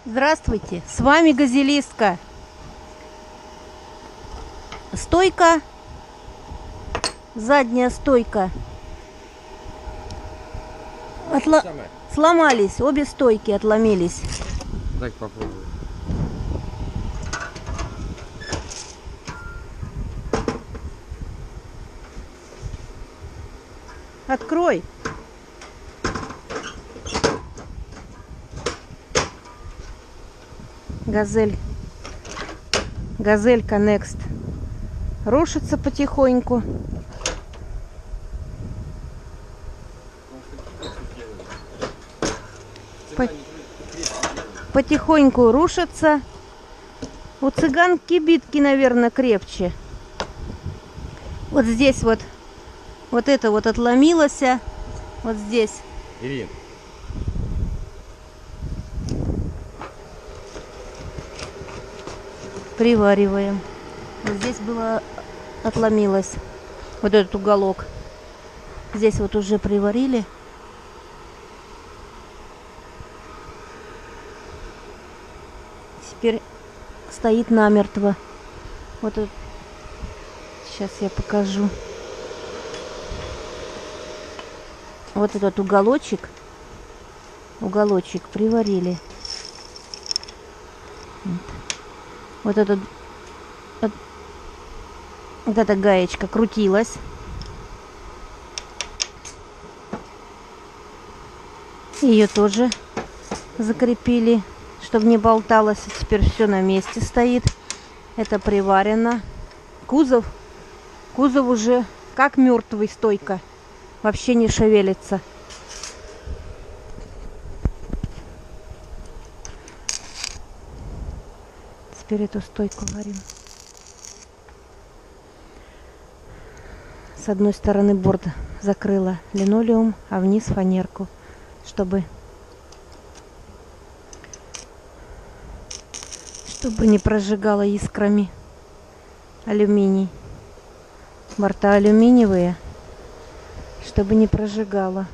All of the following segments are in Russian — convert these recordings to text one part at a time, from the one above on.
Здравствуйте, с вами Газелистка. Стойка, задняя стойка. Сломались, обе стойки отломились. Так попробуй. Открой. Газель. Газелька Next. Рушится потихоньку. Потихоньку рушится. У цыганки битки, наверное, крепче. Вот здесь вот. Вот это вот отломилось. Вот здесь. Ирин. Привариваем. Вот здесь было отломилось. Вот этот уголок. Здесь вот уже приварили. Теперь стоит намертво. Вот это. Сейчас я покажу. Вот этот уголочек приварили. Вот этот, вот эта гаечка крутилась. Ее тоже закрепили, чтобы не болталось. Теперь все на месте стоит. Это приварено. Кузов уже как мертвый, стойка. Вообще не шевелится. Теперь эту стойку варим. С одной стороны борт закрыла линолеум, а вниз фанерку, чтобы не прожигало искрами алюминий. Борта алюминиевые, чтобы не прожигало.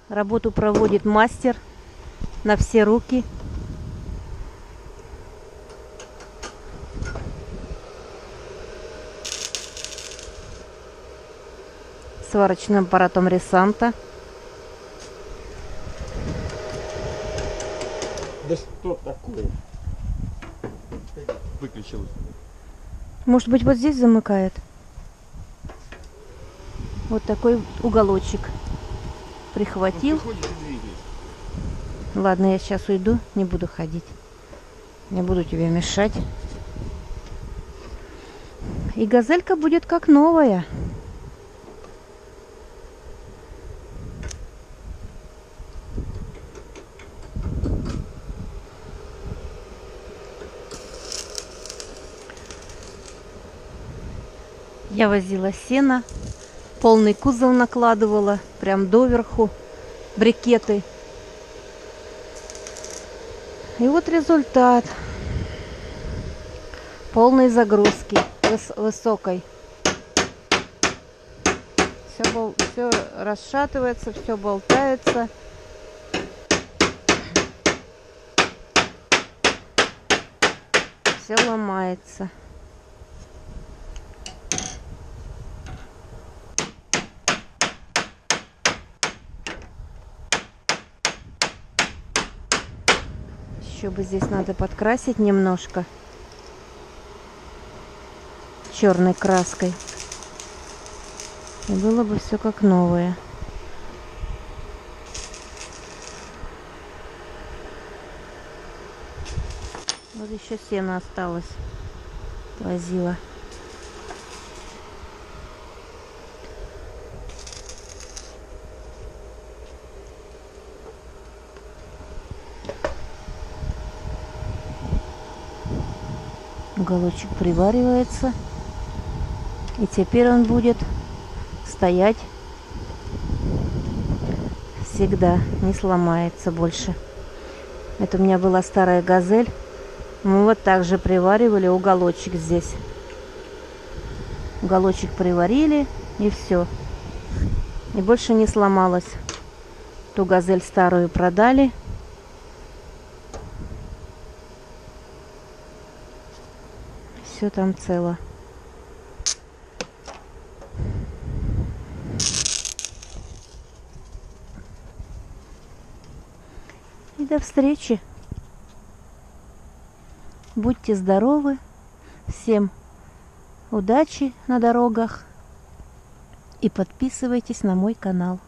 Работу проводит мастер на все руки. Сварочным аппаратом Ресанта. Да что такое? Выключилось. Может быть, вот здесь замыкает. Вот такой уголочек. Прихватил. Ладно, я сейчас уйду, не буду ходить. Не буду тебе мешать. И газелька будет как новая. Я возила сено, полный кузов накладывала, прям доверху, брикеты. И вот результат полной загрузки, высокой. Все расшатывается, все болтается. Все ломается. Еще бы здесь надо подкрасить немножко черной краской. И было бы все как новое. Вот еще сено осталось. Возила. Уголочек приваривается. И теперь он будет стоять всегда, не сломается больше. Это у меня была старая газель. Мы вот так же приваривали уголочек здесь. Уголочек приварили, и все. И больше не сломалась. Ту газель старую продали. Все там цело. И до встречи. Будьте здоровы. Всем удачи на дорогах. И подписывайтесь на мой канал.